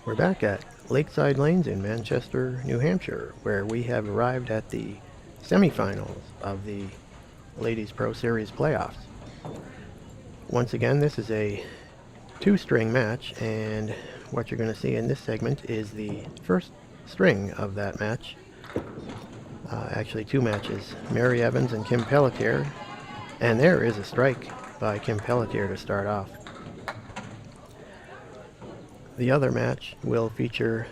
We're back at Lakeside Lanes in Manchester, New Hampshire, where we have arrived at the semifinals of the Ladies Pro Series playoffs. Once again, this is a two-string match, and what you're going to see in this segment is the first string of that match. Actually, two matches, Mary Evans and Kim Pelletier, and there is a strike by Kim Pelletier to start off. The other match will feature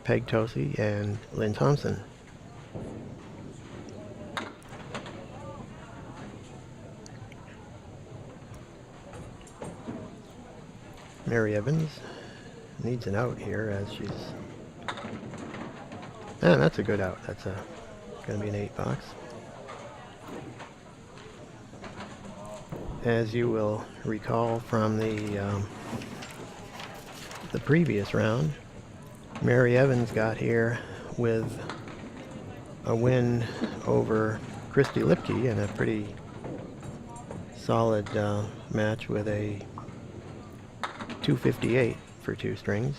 Peg Tosi and Lynne Thomsen. Mary Evans needs an out here as she's... And that's a good out. That's going to be an 8 box. As you will recall from the previous round, Mary Evans got here with a win over Christy Lipke in a pretty solid match with a 258 for two strings.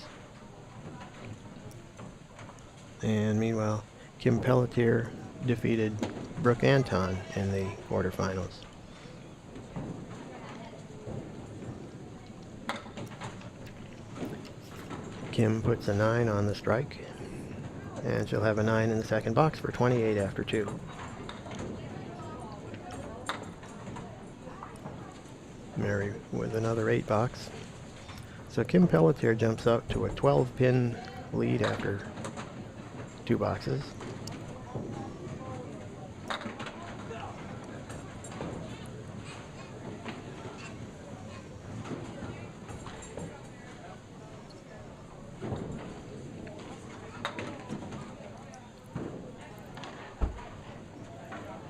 And meanwhile, Kim Pelletier defeated Brooke Anton in the quarterfinals. Kim puts a 9 on the strike, and she'll have a 9 in the second box for 28 after 2. Mary with another 8 box. So Kim Pelletier jumps up to a 12-pin lead after 2 boxes.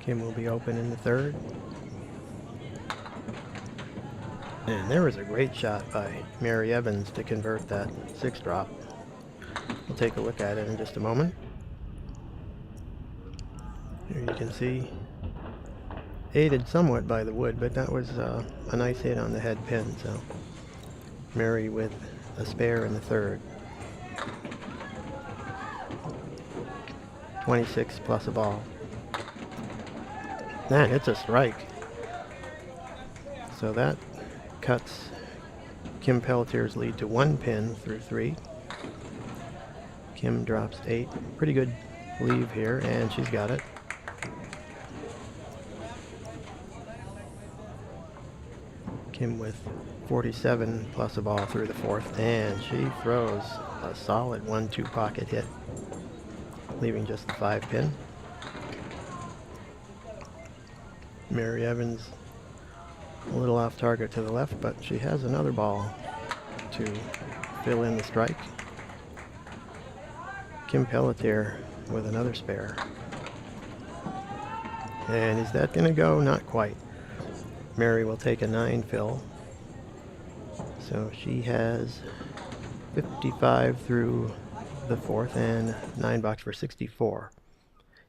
Kim will be open in the third. And there was a great shot by Mary Evans to convert that 6 drop. We'll take a look at it in just a moment. Here you can see, aided somewhat by the wood, but that was a nice hit on the head pin. So Mary with a spare in the third. 26 plus a ball. Man, it's a strike. So that cuts Kim Pelletier's lead to 1 pin through 3. Kim drops 8. Pretty good leave here, and she's got it. Kim with 47 plus a ball through the fourth, and she throws a solid 1-2 pocket hit, leaving just the 5 pin. Mary Evans a little off target to the left, but she has another ball to fill in the strike. Kim Pelletier with another spare. And is that going to go? Not quite. Mary will take a 9 fill. So she has 55 through the fourth and 9 box for 64.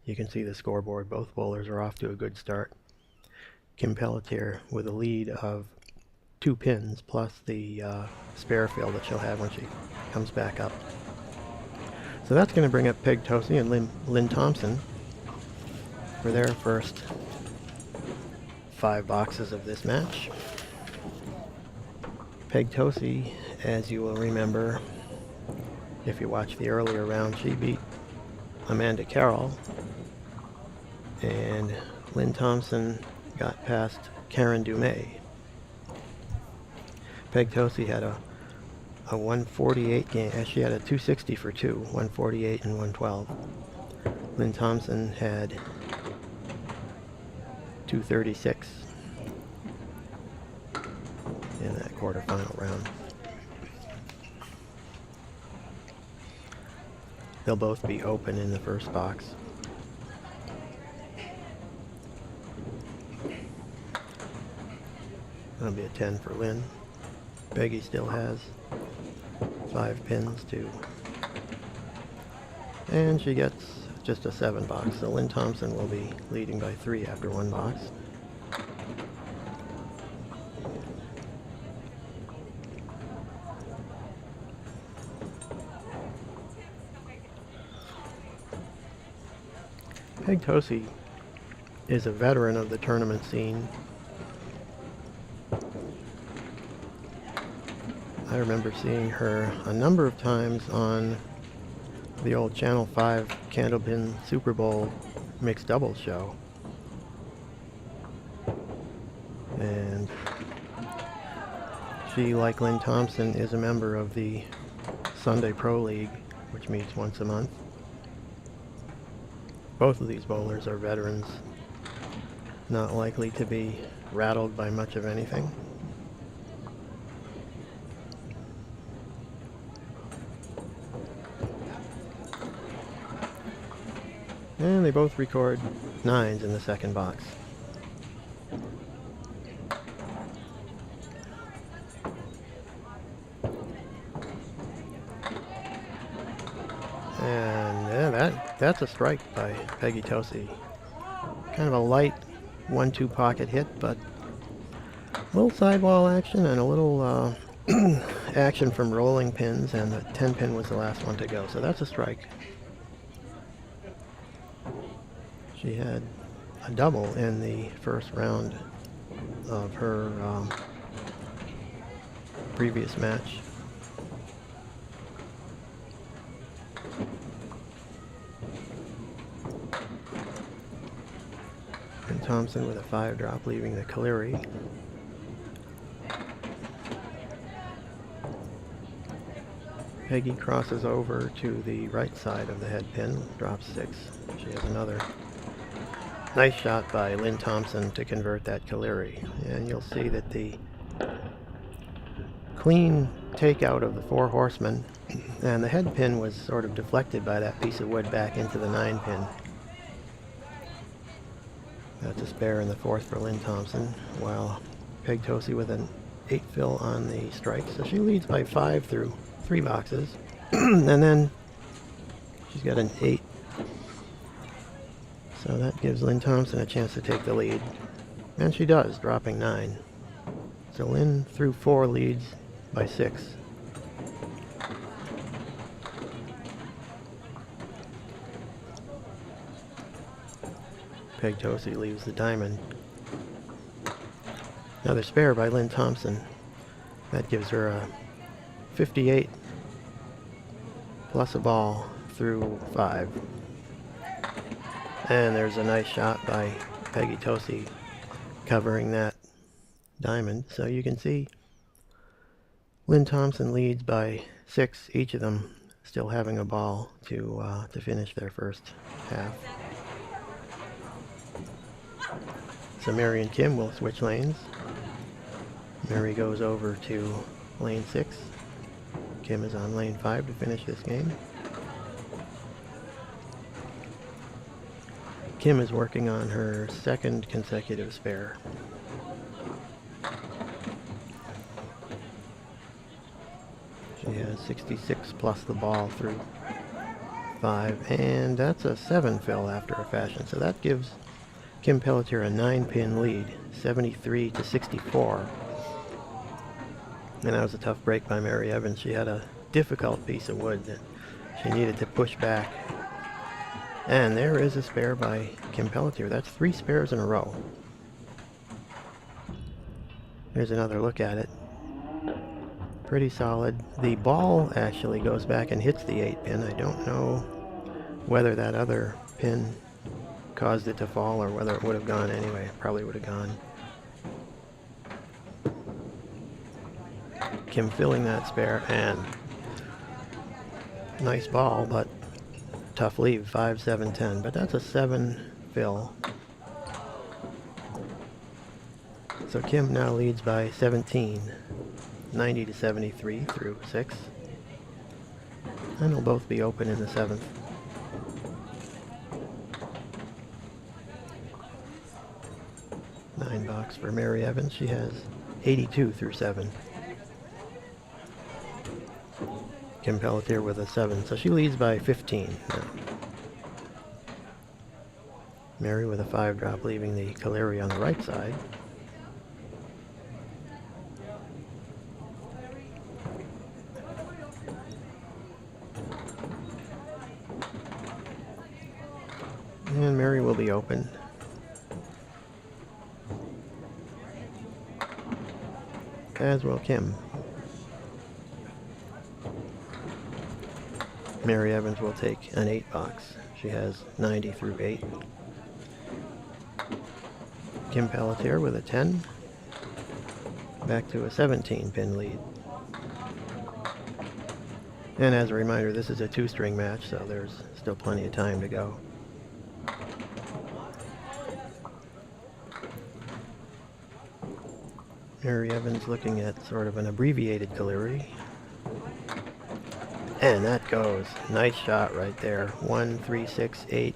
You can see the scoreboard. Both bowlers are off to a good start. Kim Pelletier with a lead of 2 pins plus the spare fill that she'll have when she comes back up. So that's going to bring up Peg Tosi and Lynne Thomsen for their first 5 boxes of this match. Peg Tosi, as you will remember, if you watched the earlier round, she beat Amanda Carroll, and Lynne Thomsen got past Karen Dumais. Peg Tosi had a 148 game. She had a 260 for 2, 148 and 112. Lynne Thomsen had 236 in that quarterfinal round. They'll both be open in the first box. That'll be a 10 for Lynne. Peggy still has 5 pins too. And she gets just a 7 box. So Lynne Thomsen will be leading by 3 after 1 box. Peg Tosi is a veteran of the tournament scene. I remember seeing her a number of times on the old Channel 5 Candlepin Super Bowl mixed doubles show. And she, like Lynne Thomsen, is a member of the Sunday Pro League, which meets once a month. Both of these bowlers are veterans, not likely to be rattled by much of anything. And they both record 9s in the second box. And yeah, that's a strike by Peggy Tosi. Kind of a light 1-2 pocket hit, but a little sidewall action and a little action from rolling pins, and the 10 pin was the last one to go. So that's a strike. She had a double in the first round of her previous match. And Thomsen with a 5 drop, leaving the Pelletier. Peggy crosses over to the right side of the head pin, drops 6. She has another nice shot by Lynne Thomsen to convert that Pelletier. And you'll see that the clean takeout of the 4 horsemen, and the head pin was sort of deflected by that piece of wood back into the 9 pin. That's a spare in the 4th for Lynne Thomsen, while Peg Tosi with an 8 fill on the strike. So she leads by 5 through 3 boxes. And then she's got an 8. So that gives Lynne Thomsen a chance to take the lead. And she does, dropping 9. So Lynne through 4 leads by 6. Peg Tosi leaves the diamond. Another spare by Lynne Thomsen. That gives her a 58 plus a ball through 5. And there's a nice shot by Peggy Tosi covering that diamond. So you can see Lynne Thomsen leads by 6, each of them still having a ball to finish their first half. So Mary and Kim will switch lanes. Mary goes over to lane 6. Kim is on lane 5 to finish this game. Kim is working on her 2nd consecutive spare. She has 66 plus the ball through 5, and that's a 7 fill after a fashion. So that gives Kim Pelletier a 9-pin lead, 73 to 64. And that was a tough break by Mary Evans. She had a difficult piece of wood that she needed to push back. And there is a spare by Kim Pelletier. That's 3 spares in a row. Here's another look at it. Pretty solid. The ball actually goes back and hits the 8 pin. I don't know whether that other pin caused it to fall or whether it would have gone anyway. It probably would have gone. Kim filling that spare, and nice ball, but tough leave, 5, 7, 10. But that's a 7 fill. So Kim now leads by 17, 90 to 73 through 6. And they'll both be open in the 7th. Box for Mary Evans. She has 82 through 7. Kim Pelletier with a 7, so she leads by 15 now. Mary with a 5 drop, leaving the Pelletier on the right side. And Mary will be open. As will Kim. Mary Evans will take an 8 box. She has 90 through 8. Kim Pelletier with a 10. Back to a 17 pin lead. And as a reminder, this is a 2-string match, so there's still plenty of time to go. Mary Evans looking at sort of an abbreviated delivery. And that goes. Nice shot right there. 1, 3, 6, 8.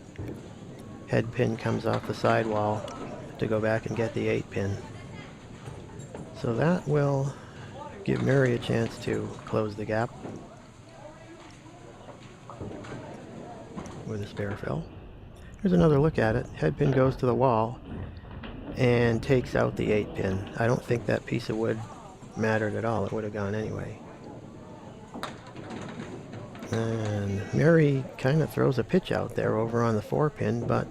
Head pin comes off the sidewall to go back and get the 8 pin. So that will give Mary a chance to close the gap with a spare fill. Here's another look at it. Head pin goes to the wall and takes out the 8 pin. I don't think that piece of wood mattered at all. It would have gone anyway. And Mary kind of throws a pitch out there over on the 4 pin, but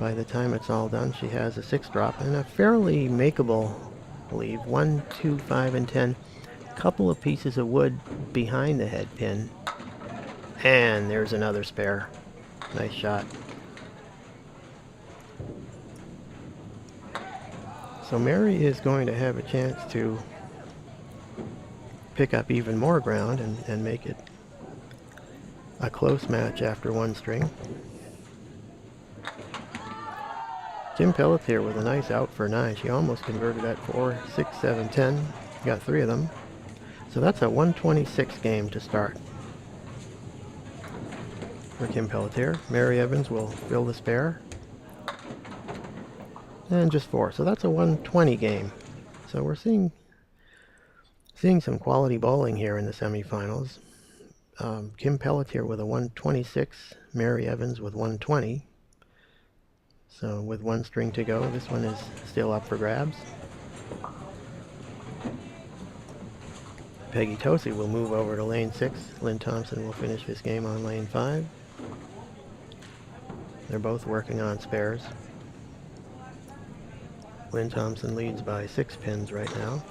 by the time it's all done, she has a 6 drop and a fairly makeable leave. 1, 2, 5, and 10. Couple of pieces of wood behind the head pin. And there's another spare. Nice shot. So Mary is going to have a chance to pick up even more ground and make it a close match after 1 string. Kim Pelletier with a nice out for 9. She almost converted at 4, 6, 7, 10. Got 3 of them. So that's a 126 game to start for Kim Pelletier. Mary Evans will fill the spare. And just 4. So that's a 120 game. So we're seeing some quality bowling here in the semifinals. Kim Pelletier with a 126, Mary Evans with 120. So with 1 string to go, this one is still up for grabs. Peggy Tosi will move over to lane 6. Lynne Thomsen will finish this game on lane 5. They're both working on spares. Lynne Thomsen leads by 6 pins right now.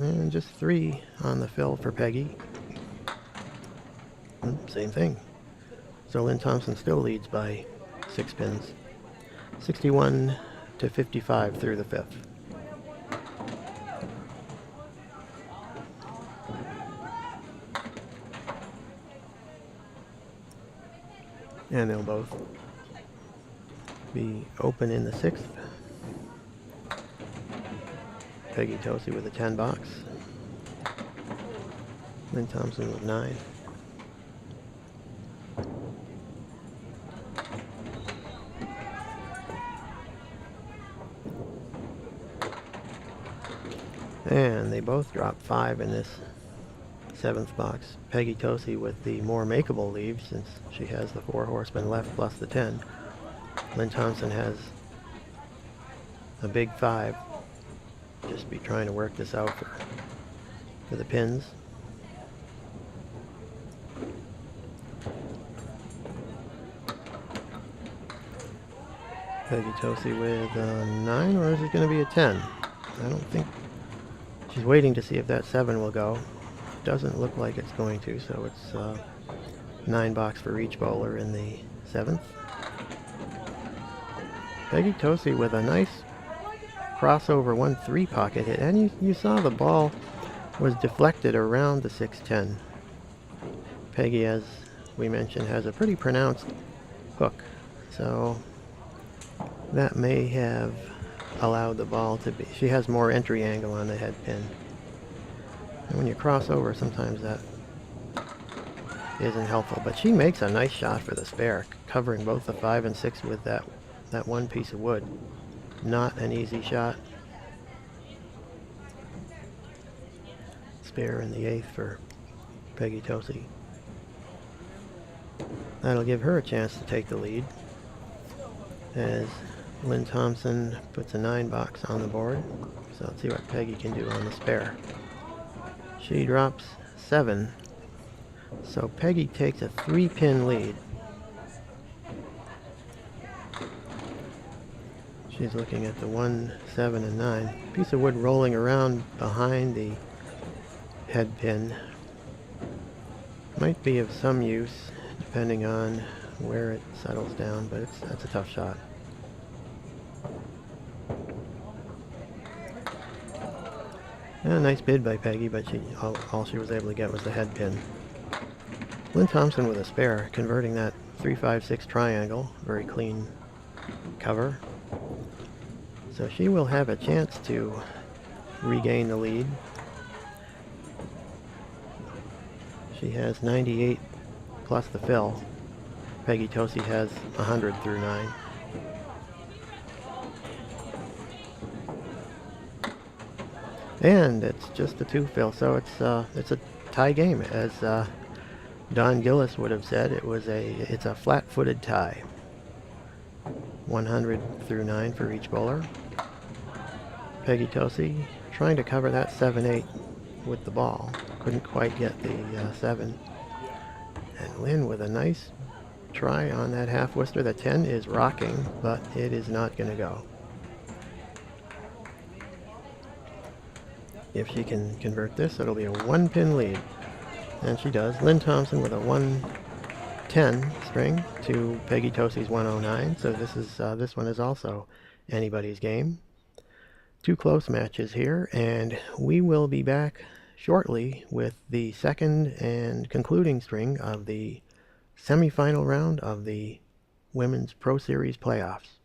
And just 3 on the fill for Peggy. Same thing. So Lynne Thomsen still leads by 6 pins. 61 to 55 through the 5th. And they'll both be open in the 6th. Peggy Tosi with a 10 box. Lynne Thomsen with 9. And they both drop 5 in this 7th box. Peggy Tosi with the more makeable leave since she has the 4 horsemen left plus the 10. Lynne Thomsen has a big 5. Just be trying to work this out for the pins. Peggy Tosi with a 9, or is it going to be a 10? I don't think. She's waiting to see if that 7 will go. Doesn't look like it's going to, so it's 9 box for each bowler in the 7th. Peggy Tosi with a nice crossover 1-3 pocket hit, and you saw the ball was deflected around the 6-10. Peggy, as we mentioned, has a pretty pronounced hook, so that may have allowed the ball to be. She has more entry angle on the head pin, and when you cross over, sometimes that isn't helpful. But she makes a nice shot for the spare, covering both the 5 and 6 with that one piece of wood. Not an easy shot. Spare in the 8th for Peggy Tosi. That'll give her a chance to take the lead as Lynne Thomsen puts a 9 box on the board. So let's see what Peggy can do on the spare. She drops 7 So Peggy takes a 3-pin lead. She's looking at the 1, 7, and 9. Piece of wood rolling around behind the head pin might be of some use depending on where it settles down, but that's a tough shot. A nice bid by Peggy, but all she was able to get was the head pin. Lynne Thomsen with a spare, converting that 3-5-6 triangle. Very clean cover. So she will have a chance to regain the lead. She has 98 plus the fill. Peggy Tosi has 100 through 9. And it's just a 2 fill, so it's a tie game, as Don Gillis would have said. It's a flat-footed tie. 100 through 9 for each bowler. Peggy Tosi trying to cover that 7-8 with the ball. Couldn't quite get the 7. And Lynne with a nice try on that half Worcester. The 10 is rocking, but it is not going to go. If she can convert this, it'll be a 1-pin lead. And she does. Lynne Thomsen with a 110 string to Peggy Tosi's 109. So this one is also anybody's game. 2 close matches here, and we will be back shortly with the second and concluding string of the semifinal round of the Women's Pro Series playoffs.